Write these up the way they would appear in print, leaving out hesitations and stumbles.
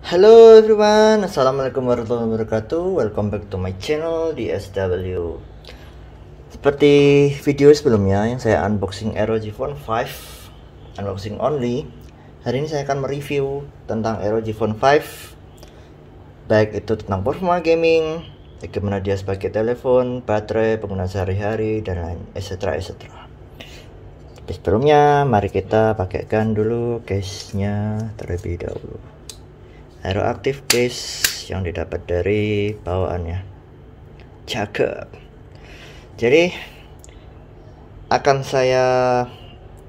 Halo everyone, assalamualaikum warahmatullahi wabarakatuh. Welcome back to my channel di SW. Seperti video sebelumnya yang saya unboxing ROG Phone 5 unboxing only, hari ini saya akan mereview tentang ROG Phone 5, baik itu tentang performa gaming, bagaimana dia sebagai telepon, baterai, penggunaan sehari-hari, dan lain etc. Tapi sebelumnya mari kita pakaikan dulu case-nya terlebih dahulu. Aeroactive case yang didapat dari bawaannya, cakep. Jadi akan saya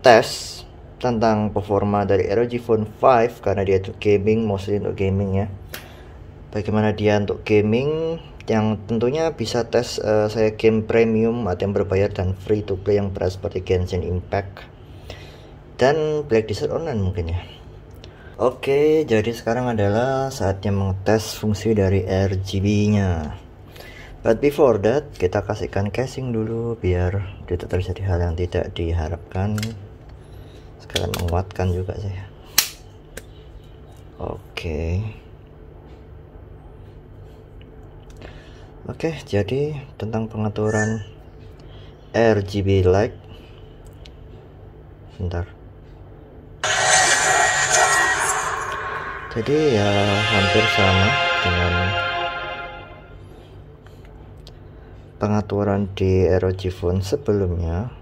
tes tentang performa dari ROG Phone 5 karena dia untuk gaming, mostly untuk gaming ya. Bagaimana dia untuk gaming, yang tentunya bisa tes saya game premium atau yang berbayar dan free to play yang berat seperti Genshin Impact dan Black Desert Online mungkin ya. Oke, jadi sekarang adalah saatnya mengetes fungsi dari RGB-nya. But before that, kita kasihkan casing dulu biar tidak terjadi hal yang tidak diharapkan. Sekalian menguatkan juga saya. Oke, jadi tentang pengaturan RGB light. Bentar. Jadi ya hampir sama dengan pengaturan di ROG Phone sebelumnya.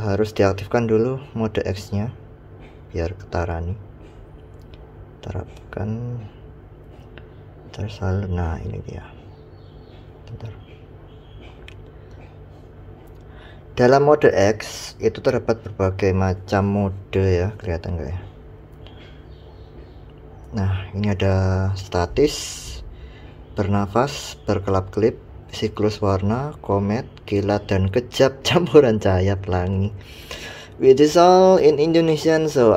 Harus diaktifkan dulu mode X nya biar ketara nih, terapkan tersalur. Nah ini dia. Bentar. Dalam mode X itu terdapat berbagai macam mode ya, kelihatan nggak ya? Nah, ini ada statis, bernafas, berkelap-kelip, siklus warna, komet, kilat, dan kejap, campuran cahaya pelangi. Which is all in Indonesian, so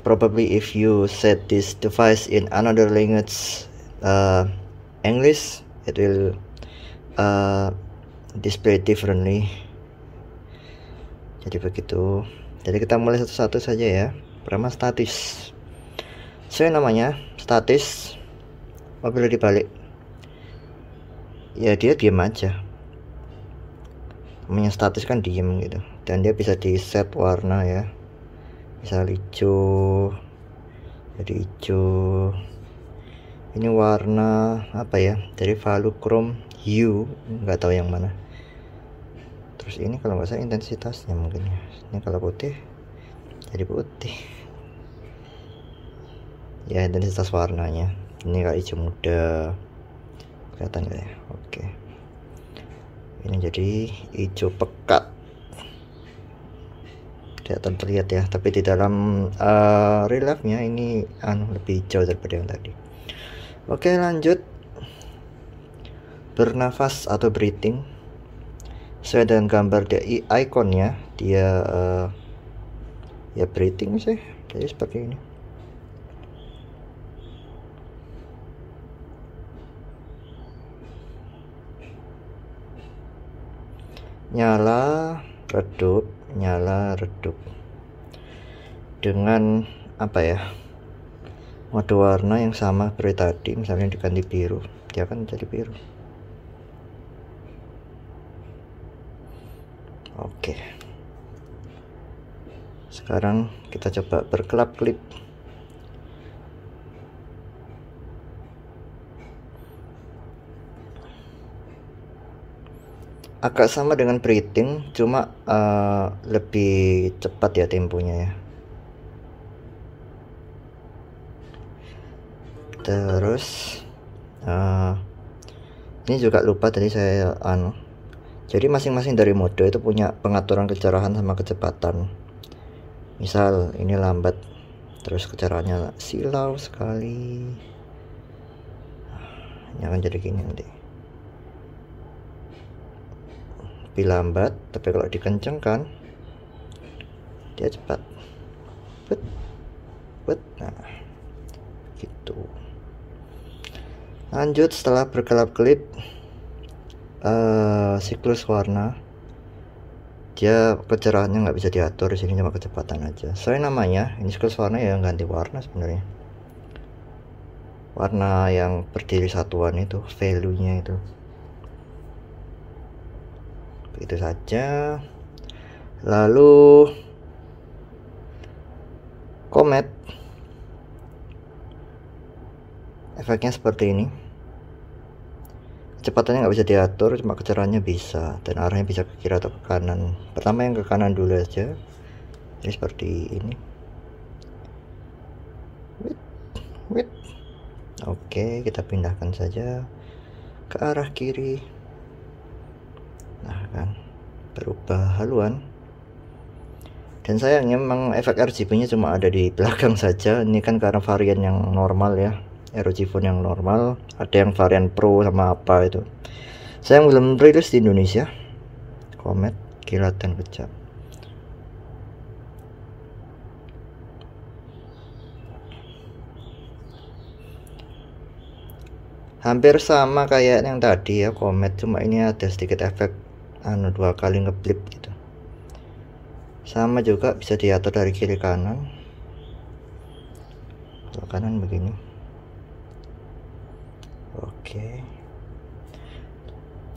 probably if you set this device in another language, English, it will display differently. Jadi begitu. Jadi kita mulai satu-satu saja ya. Pertama statis. Saya namanya statis. Apabila dibalik, ya dia diam aja. Namanya statis kan diem gitu. Dan dia bisa di set warna ya. Misal hijau, jadi hijau. Ini warna apa ya? Dari Valuchrome hue, nggak tahu yang mana. Terus ini kalau nggak salah intensitasnya mungkin ya. Ini kalau putih, jadi putih. Ya intensitas warnanya ini kayak hijau muda, kelihatan nggak ya? Oke, ini jadi hijau pekat, kelihatan terlihat ya, tapi di dalam reliefnya ini lebih hijau daripada yang tadi. Oke, lanjut. Bernafas atau breathing sesuai dengan gambar dia ikonnya, dia ya breathing sih, jadi seperti ini. Nyala redup, nyala redup dengan apa ya, mode warna yang sama seperti tadi. Misalnya diganti biru, dia akan jadi biru. Oke, sekarang kita coba berkelap-kelip. Agak sama dengan breathing, cuma lebih cepat ya temponya ya. Terus ini juga lupa tadi saya jadi masing-masing dari mode itu punya pengaturan kecerahan sama kecepatan. Misal ini lambat, terus kecerahannya silau sekali, ini akan jadi gini nanti. Lebih lambat, tapi kalau dikencengkan dia cepat. Nah gitu. Lanjut, setelah berkelap-kelip siklus warna dia kecerahannya nggak bisa diatur di sini, cuma kecepatan aja. Soalnya namanya ini cycles warna ya, ganti warna sebenarnya, warna yang berdiri satuan itu, value nya itu. Begitu saja. Lalu comet, efeknya seperti ini. Kecepatannya nggak bisa diatur, cuma kecerahannya bisa, dan arahnya bisa ke kiri atau ke kanan. Pertama yang ke kanan dulu aja, jadi seperti ini. Wait. Oke, kita pindahkan saja ke arah kiri. Nah kan, berubah haluan. Dan sayangnya memang efek RGB nya cuma ada di belakang saja. Ini kan karena varian yang normal ya, ROG Phone yang normal. Ada yang varian Pro sama apa itu, saya belum rilis di Indonesia. Comet, kilat dan kejap. Hampir sama kayak yang tadi ya, Comet, cuma ini ada sedikit efek dua kali ngeblip gitu. Sama juga bisa diatur dari kiri kanan. Kalau kanan begini. Oke.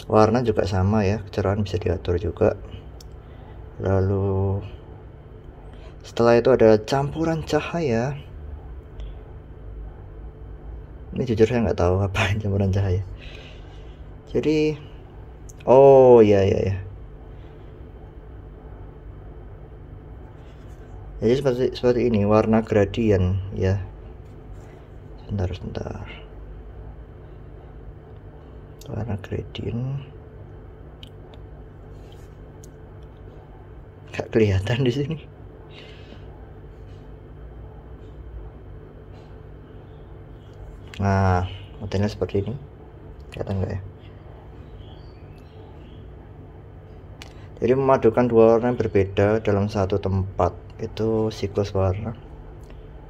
Warna juga sama ya, kecerahan bisa diatur juga. Lalu setelah itu ada campuran cahaya. Ini jujur saya nggak tahu apa campuran cahaya. Jadi, oh ya. Jadi seperti ini, warna gradien ya. Sebentar. Warna gradien. Gak kelihatan di sini. Nah, modelnya seperti ini. Kelihatan nggak ya? Jadi memadukan dua warna yang berbeda dalam satu tempat, itu siklus warna.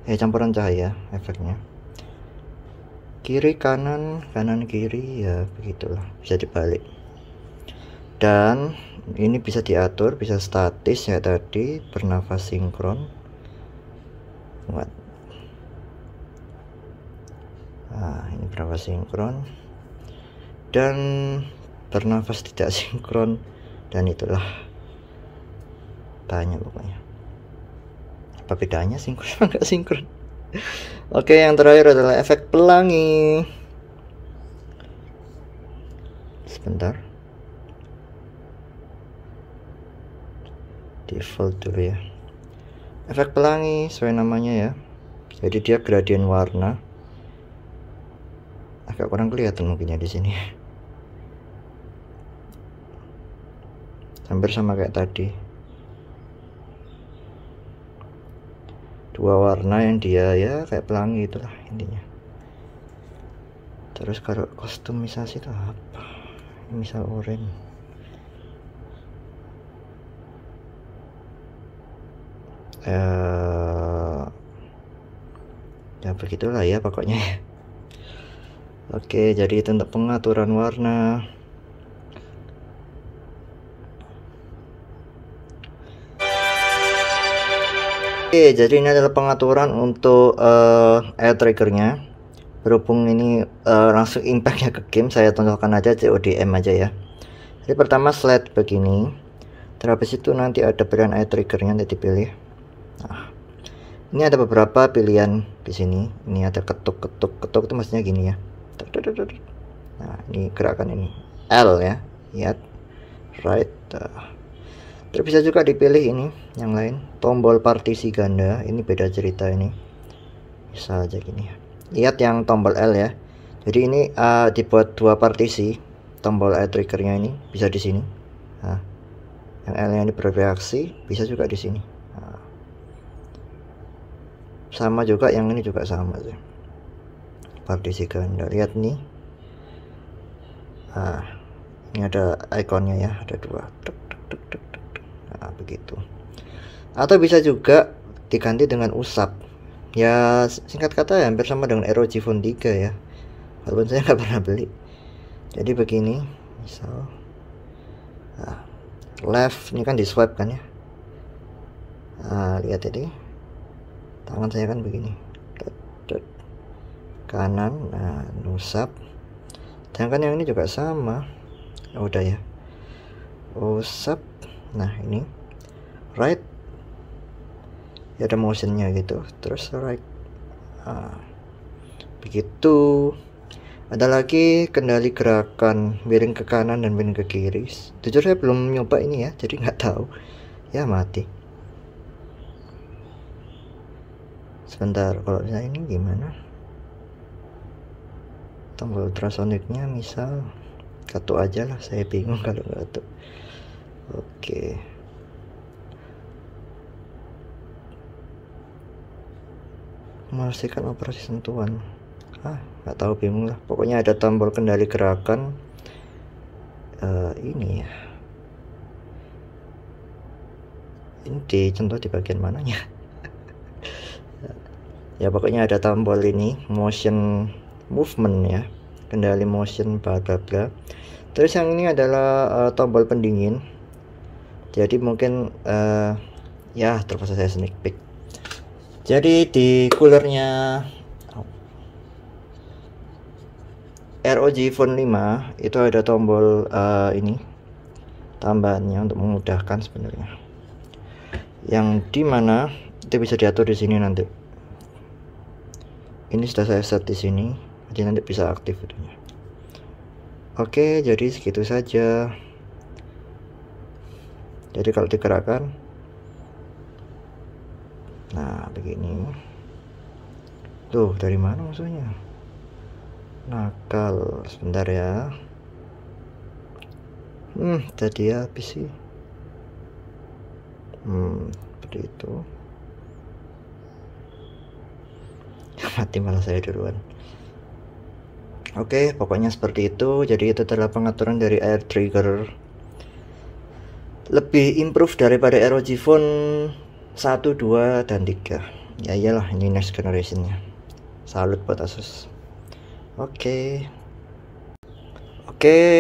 Campuran cahaya efeknya. Kiri kanan, kanan kiri ya begitulah, bisa dibalik. Dan ini bisa diatur, bisa statis ya tadi, bernafas sinkron. Nah, ini bernafas sinkron dan bernafas tidak sinkron. Dan itulah tanya pokoknya. Apa bedanya sinkron sama nggak sinkron? Oke, yang terakhir adalah efek pelangi. Sebentar. Default dulu ya. Efek pelangi sesuai namanya ya. Jadi dia gradien warna. Agak kurang kelihatan mungkinnya di sini. Hampir sama kayak tadi. Dua warna yang dia ya kayak pelangi, itulah intinya. Terus kalau kustomisasi itu apa? Misal oranye. Ya begitulah ya pokoknya. Oke, jadi itu untuk pengaturan warna. Oke, jadi ini adalah pengaturan untuk eye triggernya. Berhubung ini langsung impactnya ke game, saya tonjolkan aja CODM aja ya. Jadi pertama slide begini, terus itu nanti ada pilihan eye triggernya, nanti dipilih. Nah, ini ada beberapa pilihan di sini. Ini ada ketuk itu maksudnya gini ya. Nah, ini gerakan ini L ya, lihat, right. Terus bisa juga dipilih ini yang lain, tombol partisi ganda. Ini beda cerita ini, bisa aja gini ya. Lihat yang tombol L ya. Jadi ini dibuat dua partisi. Tombol eye triggernya ini bisa di sini. Nah, yang L nya ini bereaksi, bisa juga di sini. Nah, sama juga yang ini juga sama sih. Partisi ganda. Lihat nih. Nah, ini ada ikonnya ya, ada dua. Nah, begitu. Atau bisa juga diganti dengan usap. Ya singkat kata ya, hampir sama dengan ROG Phone 3 ya. Walaupun saya nggak pernah beli. Jadi begini, misal. Nah, left ini kan di swipe kan ya. Lihat ini tangan saya kan begini, kanan, nusap. Sedangkan yang ini juga sama. Udah ya, usap. Nah ini right, ya ada motionnya gitu, terus right. Begitu. Ada lagi kendali gerakan miring ke kanan dan miring ke kiri. Jujur saya belum nyoba ini ya, jadi nggak tahu ya, mati. Sebentar, kalau saya ini gimana tombol ultrasoniknya, misal satu aja lah, saya bingung kalau satu. Oke. Memastikan operasi sentuhan. Nggak tahu, bingung lah. Pokoknya ada tombol kendali gerakan. Ini ya. Ini dicontoh di bagian mananya? Ya pokoknya ada tombol ini, motion movement ya, kendali motion bla bla bla. Terus yang ini adalah tombol pendingin. Jadi mungkin ya terpaksa saya sneak peek. Jadi di coolernya ROG Phone 5 itu ada tombol ini tambahannya untuk memudahkan sebenarnya, yang dimana itu bisa diatur di sini nanti. Ini sudah saya set di sini, jadi nanti bisa aktif videonya. Oke, jadi segitu saja. Jadi kalau digerakkan, nah begini. Tuh, dari mana maksudnya? Nakal, sebentar ya. Tadi habis sih. Seperti itu. Mati malah saya duluan. Oke, pokoknya seperti itu. Jadi itu adalah pengaturan dari air trigger. Lebih improve daripada ROG Phone 1, 2, dan 3. Ya iyalah, ini next generationnya. Salut buat Asus. Oke,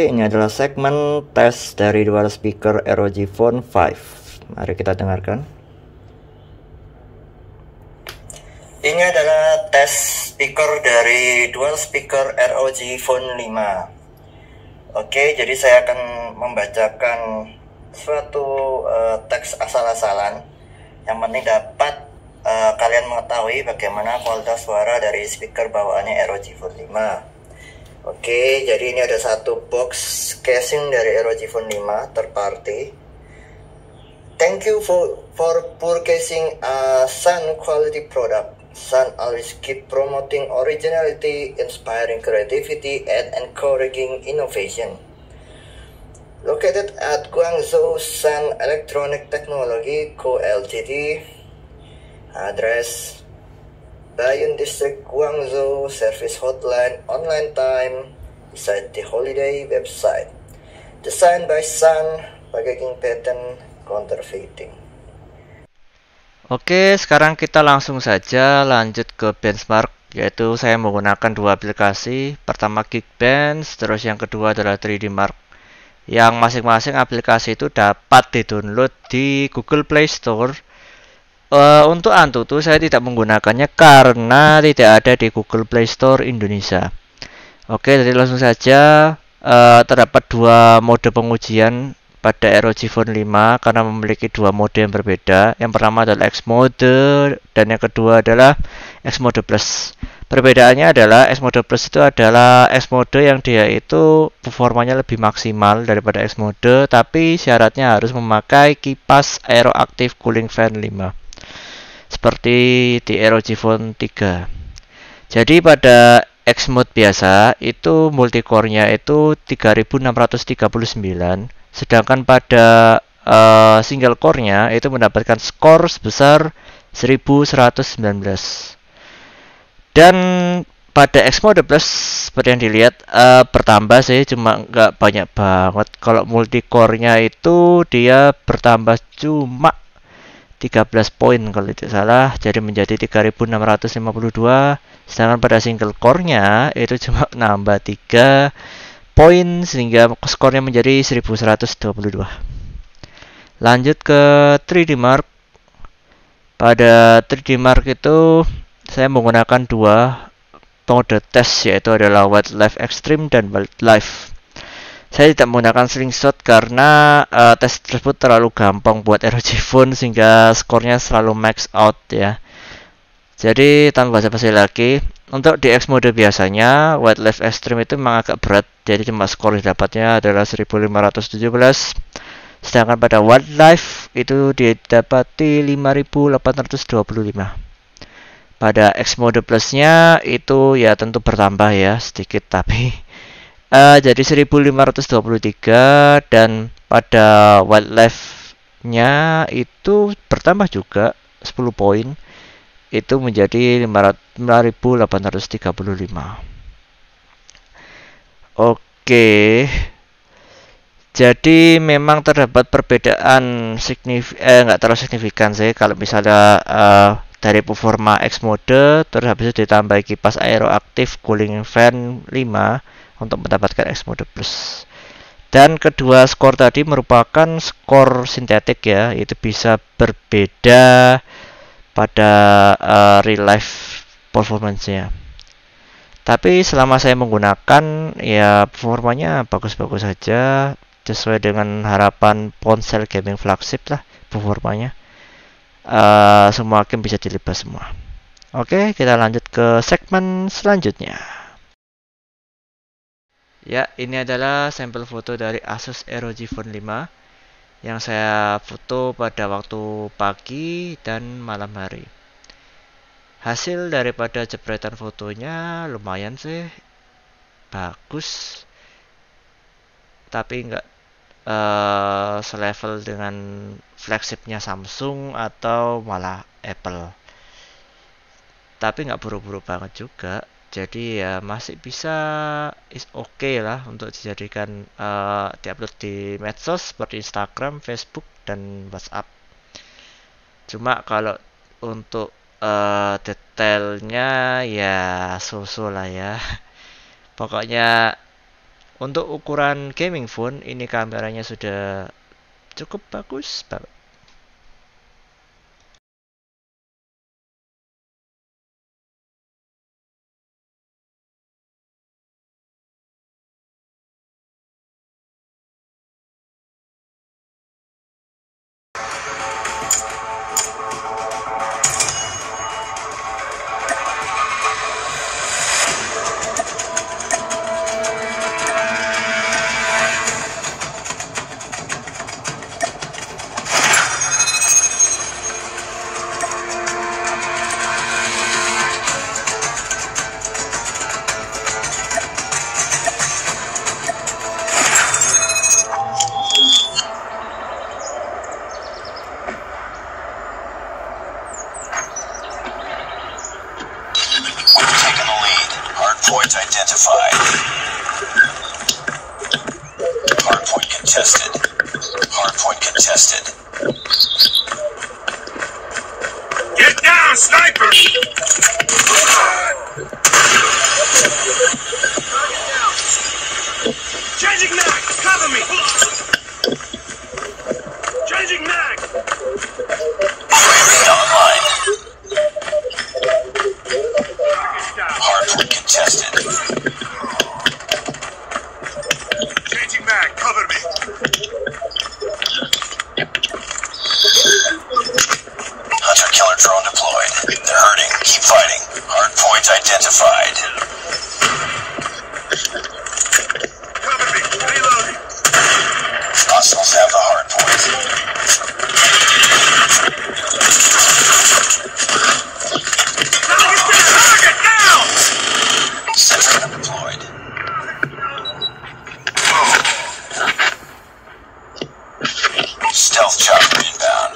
ini adalah segmen tes dari dual speaker ROG Phone 5. Mari kita dengarkan. Ini adalah tes speaker dari dual speaker ROG Phone 5. Oke, jadi saya akan membacakan suatu teks asal-asalan. Yang penting dapat kalian mengetahui bagaimana kualitas suara dari speaker bawaannya ROG Phone 5. Oke, jadi ini ada satu box casing dari ROG Phone 5 third party. Thank you for purchasing a Sun quality product. Sun always keep promoting originality, inspiring creativity, and encouraging innovation. Located at Guangzhou Sun Electronic Technology Co Ltd. Address Bayun District, Guangzhou. Service hotline, online time, beside the holiday website. Designed by Sun, packaging pattern, counterfeiting. Oke, sekarang kita langsung saja lanjut ke benchmark, yaitu saya menggunakan dua aplikasi. Pertama Geekbench, terus yang kedua adalah 3D Mark. Yang masing-masing aplikasi itu dapat di-download di Google Play Store. Untuk Antutu saya tidak menggunakannya karena tidak ada di Google Play Store Indonesia. Oke, jadi langsung saja. Terdapat dua mode pengujian pada ROG Phone 5 karena memiliki dua mode yang berbeda. Yang pertama adalah X mode dan yang kedua adalah X mode plus. Perbedaannya adalah X mode plus itu adalah X mode yang dia itu performanya lebih maksimal daripada X mode, tapi syaratnya harus memakai kipas Aeroactive Cooling Fan 5 seperti di ROG Phone 3. Jadi pada X mode biasa itu multicore-nya itu 3639, sedangkan pada single core-nya itu mendapatkan skor sebesar 1119. Dan pada X mode plus seperti yang dilihat bertambah sih, cuma nggak banyak banget. Kalau multicore-nya itu dia bertambah cuma 13 poin kalau tidak salah, jadi menjadi 3652. Sedangkan pada single core-nya itu cuma nambah 3 poin sehingga skornya menjadi 1122. Lanjut ke 3D Mark. Pada 3D Mark itu saya menggunakan dua mode tes, yaitu adalah Wildlife Extreme dan Wildlife. Saya tidak menggunakan slingshot karena tes tersebut terlalu gampang buat ROG Phone sehingga skornya selalu max out ya. Jadi tanpa basa-basi lagi, untuk di X mode biasanya Wildlife Extreme itu memang agak berat, jadi cuma skor didapatnya adalah 1517. Sedangkan pada Wildlife itu didapati 5825. Pada X mode plusnya itu ya tentu bertambah ya sedikit, tapi jadi 1523, dan pada Wildlife-nya itu bertambah juga 10 poin, itu menjadi 5835. Oke. Jadi memang terdapat perbedaan nggak terlalu signifikan sih kalau misalnya dari performa X mode terus habis itu ditambah kipas aeroaktif cooling fan 5 untuk mendapatkan X mode plus. Dan kedua skor tadi merupakan skor sintetik ya, itu bisa berbeda pada real life performance-nya. Tapi selama saya menggunakan ya performanya bagus-bagus saja, sesuai dengan harapan ponsel gaming flagship lah performanya. Semua game bisa dilibas semua. Oke, kita lanjut ke segmen selanjutnya. Ya, ini adalah sampel foto dari Asus ROG Phone 5 yang saya foto pada waktu pagi dan malam hari. Hasil daripada jepretan fotonya lumayan sih, bagus, tapi nggak selevel dengan flagshipnya Samsung atau malah Apple. Tapi nggak buru-buru banget juga, jadi ya masih bisa is okay lah untuk dijadikan diupload di medsos seperti Instagram, Facebook, dan WhatsApp. Cuma kalau untuk detailnya ya so-so lah ya. Pokoknya untuk ukuran gaming phone ini kameranya sudah cukup bagus banget. Hardpoint identified. Hardpoint contested. Hardpoint contested. Get down, sniper! Changing mag! Cover me! Changing mag! UAV online. Hardpoint contested. Changing mag, cover me. Hunter killer drone deployed. They're hurting. Keep fighting. Hardpoint identified. Cover me. Reloading. Hostiles have the hardpoint. Sentry deployed. Stealth chopper inbound.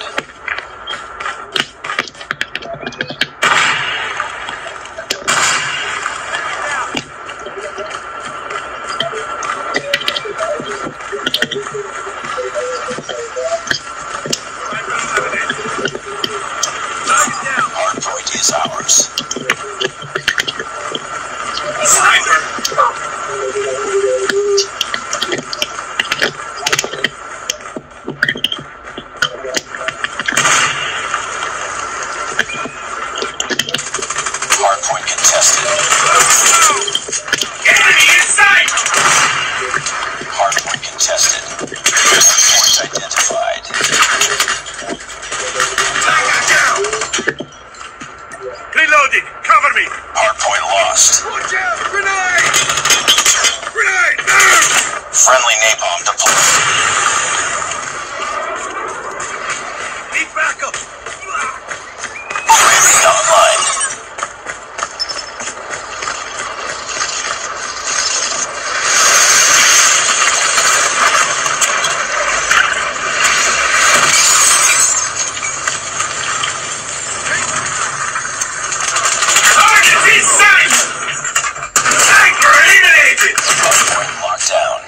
me! Hardpoint lost. Watch out! Grenade! Grenade! Friendly napalm deployed. Need backup! UAV online. Target in sight! Anchor eliminated! Hardpoint locked down.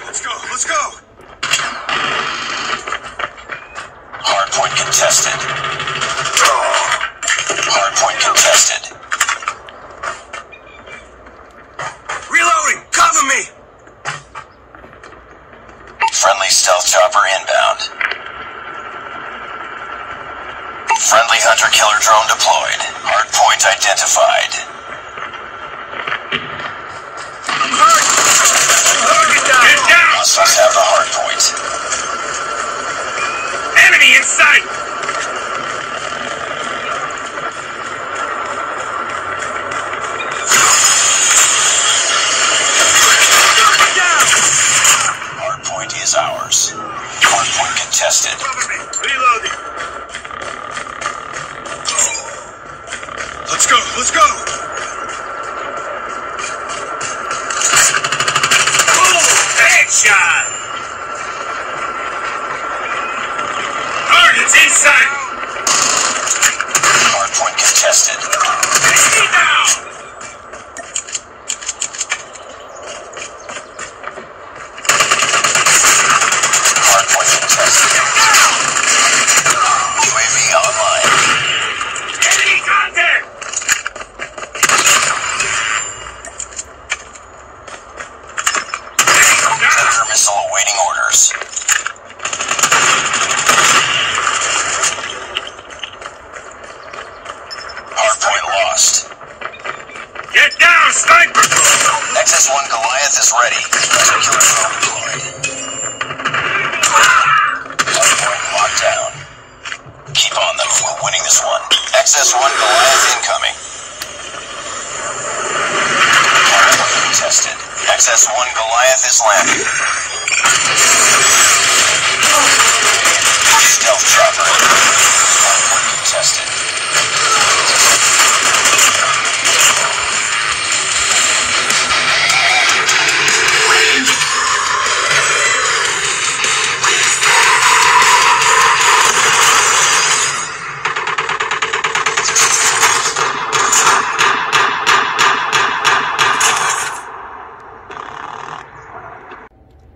Let's go! Let's go! Hardpoint contested. Hardpoint contested. Reloading! Cover me! Friendly stealth chopper inbound. Friendly hunter-killer drone deployed. Hardpoint identified. I'm hurt! Target down! Get down! Hostiles have the hardpoint. Enemy in sight! Down! Hardpoint is ours. Hardpoint contested. Cover me! Reloading! Let's go! Let's go! Oh, headshot! Target's in sight! Hardpoint contested. Enemy down! Hardpoint contested. UAV online. Enemy contact! Predator missile awaiting orders. Hardpoint lost. Get down, sniper! XS-1 Goliath is ready. Hunter-killer drone deployed. Hardpoint locked down. Keep on them. We're winning this one. XS-1 Goliath incoming. Hardpoint contested. XS-1 Goliath is landing. Stealth chopper. Hardpoint contested.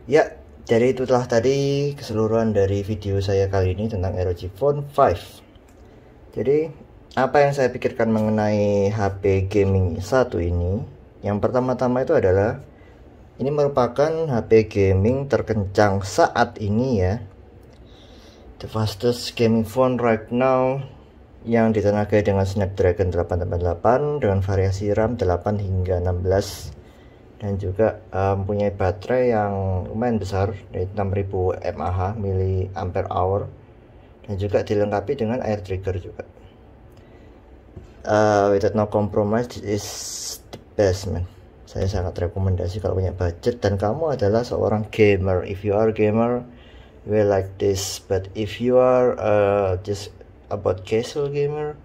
Ya, jadi itulah tadi keseluruhan dari video saya kali ini tentang ROG Phone 5. Jadi, apa yang saya pikirkan mengenai HP gaming satu ini? Yang pertama-tama itu adalah ini merupakan HP gaming terkencang saat ini ya. The fastest gaming phone right now yang ditenagai dengan Snapdragon 888 dengan variasi RAM 8 hingga 16 dan juga mempunyai baterai yang lumayan besar, yaitu 6000 mAh mAh, dan juga dilengkapi dengan air trigger juga. Without no compromise, this is the best man. Saya sangat rekomendasi kalau punya budget dan kamu adalah seorang gamer. If you are a gamer, you will like this. But if you are just about casual gamer,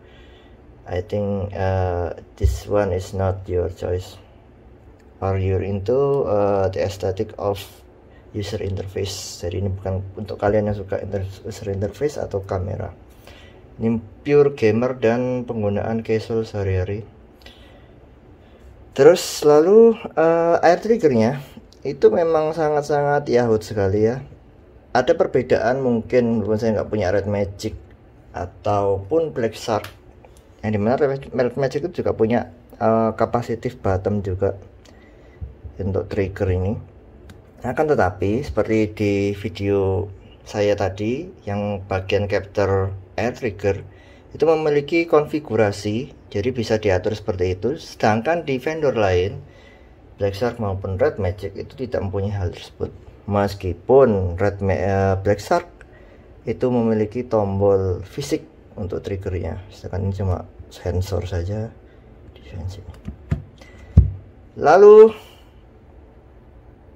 I think this one is not your choice. Or you're into the aesthetic of user interface. Jadi ini bukan untuk kalian yang suka user interface atau kamera. Ini pure gamer dan penggunaan casual sehari-hari. Terus lalu air triggernya itu memang sangat-sangat Yahoo sekali ya. Ada perbedaan mungkin walaupun saya nggak punya Red Magic ataupun Black Shark. Yang dimana Red Magic itu juga punya capacitive button juga untuk trigger ini. Akan tetapi seperti di video saya tadi yang bagian capture air trigger itu memiliki konfigurasi, jadi bisa diatur seperti itu. Sedangkan di vendor lain, Black Shark maupun Red Magic itu tidak mempunyai hal tersebut. Meskipun Black Shark itu memiliki tombol fisik untuk triggernya, sedangkan ini cuma sensor saja di sini. Lalu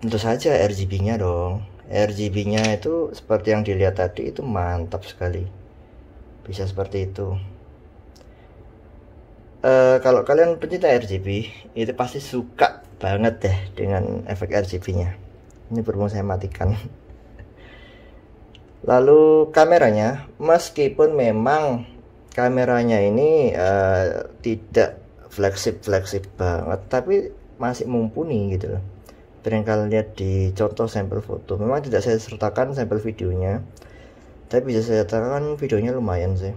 tentu saja RGB-nya dong. RGB-nya itu seperti yang dilihat tadi, itu mantap sekali, bisa seperti itu. Kalau kalian pencinta RGB itu pasti suka banget deh dengan efek RGB-nya. Ini berhubung saya matikan. Lalu kameranya, meskipun memang kameranya ini tidak flagship banget, tapi masih mumpuni gitu loh. Kalian lihat di contoh sampel foto, memang tidak saya sertakan sampel videonya, tapi bisa saya sertakan videonya lumayan sih.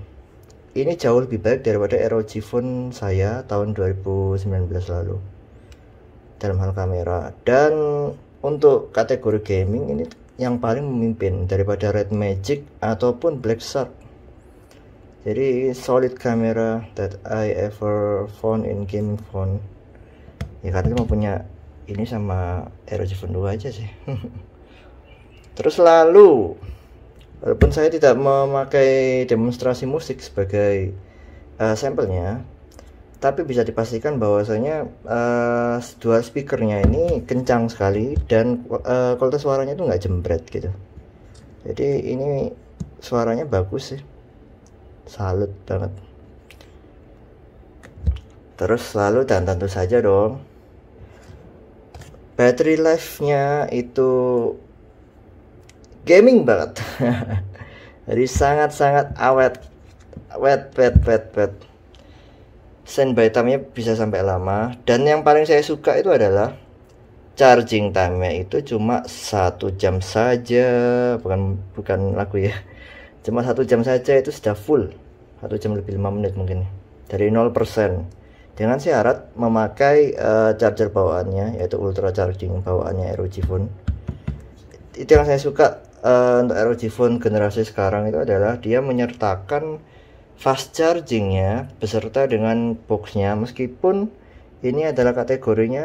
Ini jauh lebih baik daripada ROG Phone saya tahun 2019 lalu dalam hal kamera. Dan untuk kategori gaming ini yang paling memimpin daripada Red Magic ataupun Black Shark. Jadi solid kamera that I ever found in gaming phone. Ya karena cuma punya ini sama ROG Phone 2 aja sih. Terus lalu, walaupun saya tidak memakai demonstrasi musik sebagai sampelnya, tapi bisa dipastikan bahwasanya dual speakernya ini kencang sekali dan kualitas suaranya itu nggak jembret gitu. Jadi ini suaranya bagus sih, salut banget. Terus lalu dan tentu saja dong, battery life-nya itu gaming banget. Jadi sangat-sangat awet, wet. Standby time-nya bisa sampai lama. Dan yang paling saya suka itu adalah charging time-nya itu cuma 1 jam saja, bukan lagu ya. Cuma 1 jam saja itu sudah full. 1 jam lebih 5 menit mungkin. Dari 0%. Dengan syarat memakai charger bawaannya, yaitu ultra charging bawaannya ROG Phone. Itu yang saya suka untuk ROG Phone generasi sekarang itu adalah dia menyertakan fast chargingnya beserta dengan boxnya, meskipun ini adalah kategorinya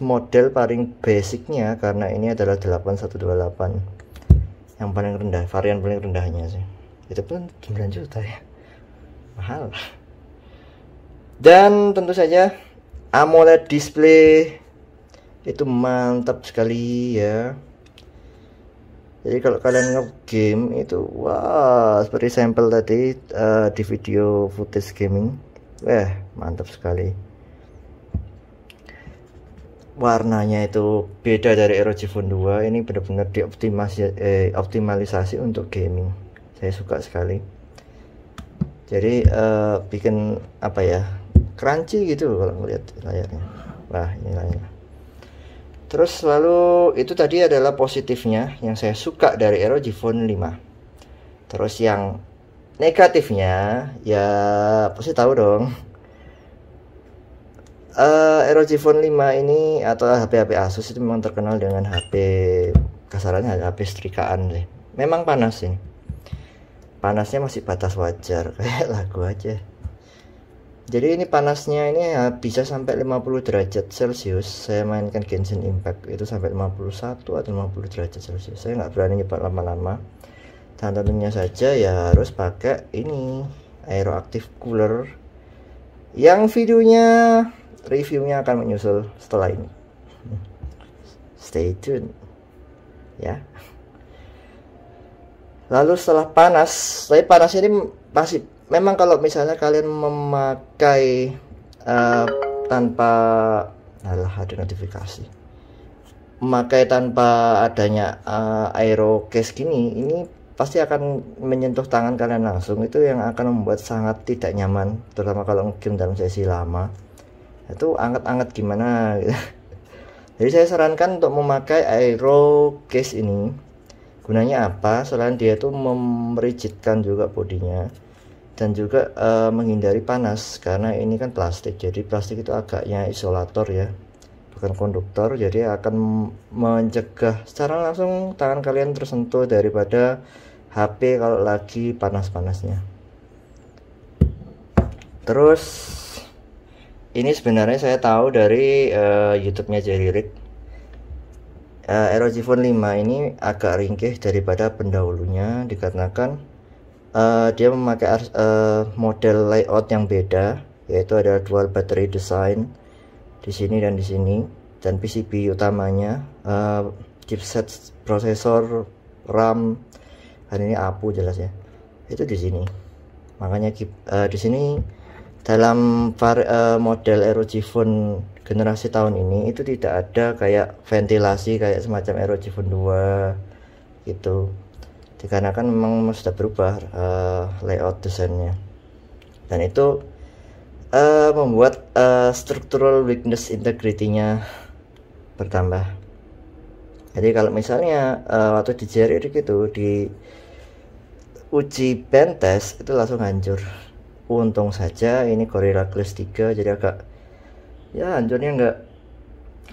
model paling basicnya, karena ini adalah 8128 yang paling rendah, varian paling rendahnya sih. Itu pun 9 juta ya, mahal. Dan tentu saja AMOLED display itu mantap sekali ya. Jadi kalau kalian nge-game itu, wah, seperti sampel tadi di video footage gaming, mantap sekali. Warnanya itu beda dari ROG Phone 2, ini benar-benar dioptimalisasi untuk gaming. Saya suka sekali. Jadi bikin apa ya, crunchy gitu kalau ngeliat layarnya. Wah, ini layarnya. Terus lalu itu tadi adalah positifnya yang saya suka dari ROG Phone 5. Terus yang negatifnya ya pasti tahu dong. ROG Phone 5 ini atau HP-HP Asus itu memang terkenal dengan HP, kasarannya HP setrikaan sih. Memang panas sih. Panasnya masih batas wajar, kayak lagu aja. Jadi ini panasnya ini ya, bisa sampai 50 derajat Celcius. Saya mainkan Genshin Impact itu sampai 51 atau 50 derajat Celcius. Saya nggak berani nyebat lama-lama. Dan tentunya saja ya harus pakai ini Aeroactive Cooler, yang reviewnya akan menyusul setelah ini. Stay tune ya. Lalu setelah panas, tapi panas ini masih, memang kalau misalnya kalian memakai tanpa ada notifikasi, memakai tanpa adanya aero case gini, ini pasti akan menyentuh tangan kalian langsung. Itu yang akan membuat sangat tidak nyaman, terutama kalau game dalam sesi lama. Itu anget-anget gimana gitu. Jadi saya sarankan untuk memakai aero case ini. Gunanya apa? Selain dia tuh merigidkan juga bodinya dan juga menghindari panas, karena ini kan plastik. Jadi plastik itu agaknya isolator ya, bukan konduktor. Jadi akan mencegah secara langsung tangan kalian tersentuh daripada HP kalau lagi panas-panasnya. Terus ini sebenarnya saya tahu dari YouTube-nya Jerry Rig. ROG Phone 5 ini agak ringkih daripada pendahulunya, dikarenakan dia memakai model layout yang beda, yaitu ada dual battery design di sini dan di sini, dan PCB utamanya, chipset, prosesor, RAM, dan ini APU jelas ya, itu di sini. Makanya di sini dalam model ROG Phone generasi tahun ini itu tidak ada kayak ventilasi kayak semacam ROG Phone 2 gitu, dikarenakan memang sudah berubah layout desainnya, dan itu membuat structural weakness integrity-nya bertambah. Jadi kalau misalnya waktu di JRE gitu, di uji band test itu langsung hancur. Untung saja ini Gorilla Glass 3, jadi agak ya hancurnya nggak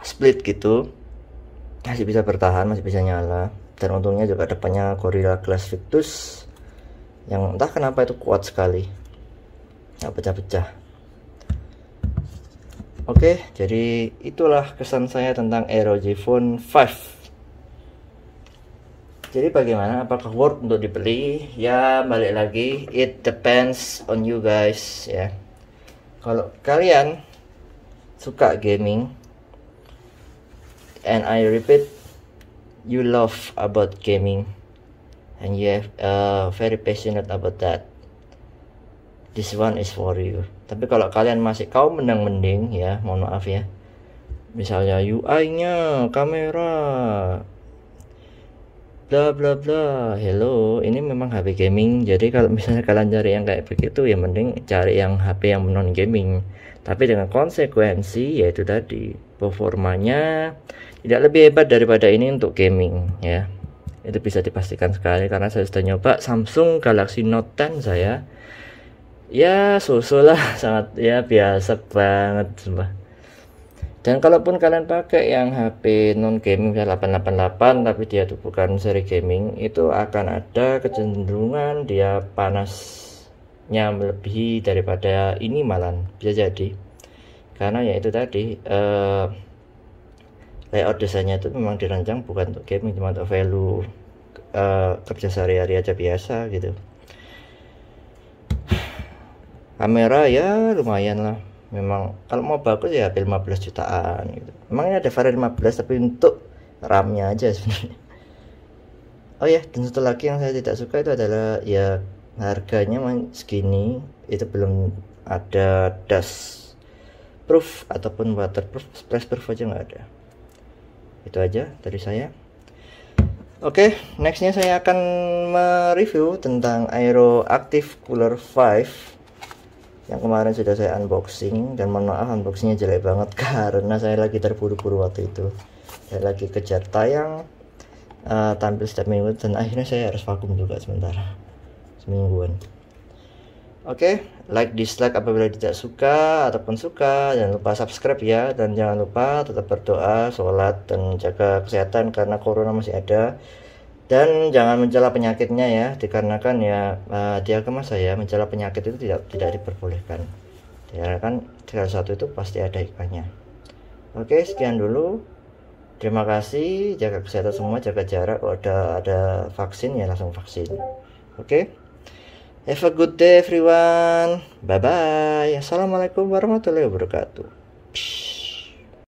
split gitu, masih bisa bertahan, masih bisa nyala. Dan untungnya juga depannya Gorilla Glass Victus yang entah kenapa itu kuat sekali, nggak pecah-pecah. Oke, jadi itulah kesan saya tentang ROG Phone 5. Jadi bagaimana, apakah worth untuk dibeli? Ya balik lagi, it depends on you guys ya. Kalau kalian suka gaming, and I repeat, you love about gaming and you have very passionate about that, this one is for you. Tapi kalau kalian masih kaum mending ya, mohon maaf ya, misalnya UI-nya, kamera, bla bla bla, hello, ini memang HP gaming. Jadi kalau misalnya kalian cari yang kayak begitu, ya mending cari yang HP yang non gaming, tapi dengan konsekuensi yaitu tadi, performanya tidak lebih hebat daripada ini untuk gaming ya. Itu bisa dipastikan sekali karena saya sudah nyoba Samsung Galaxy Note 10 saya. Ya so-so lah, sangat ya biasa banget sumpah. Dan kalaupun kalian pakai yang HP non gaming 888 tapi dia tuh bukan seri gaming, itu akan ada kecenderungan dia panasnya melebihi daripada ini, malah bisa jadi. Karena ya itu tadi, layout desainnya itu memang dirancang bukan untuk gaming, cuma untuk value kerja sehari-hari aja biasa gitu. Kamera ya lumayan lah. Memang kalau mau bagus ya 15 jutaan gitu. Memang ini ada varian 15 tapi untuk RAM-nya aja sebenarnya. Oh ya, dan satu lagi yang saya tidak suka itu adalah ya harganya segini, itu belum ada dust proof ataupun waterproof, splash proof aja nggak ada. Itu aja dari saya. Oke, nextnya saya akan mereview tentang Aero Active Cooler 5 yang kemarin sudah saya unboxing, dan mohon maaf unboxingnya jelek banget karena saya lagi terburu-buru waktu itu. Saya lagi kejar tayang, tampil setiap minggu, dan akhirnya saya harus vakum juga sementara, semingguan. Oke, like dislike apabila tidak suka, ataupun suka jangan lupa subscribe ya, dan jangan lupa tetap berdoa, sholat, dan jaga kesehatan karena corona masih ada. Dan jangan mencela penyakitnya ya, dikarenakan ya di agama saya mencela penyakit itu tidak diperbolehkan. Dikarenakan segala sesuatu itu pasti ada hikmahnya. Oke, sekian dulu. Terima kasih, jaga kesehatan semua, jaga jarak. Kalau ada vaksin ya langsung vaksin. Oke. Have a good day everyone. Bye bye. Assalamualaikum warahmatullahi wabarakatuh.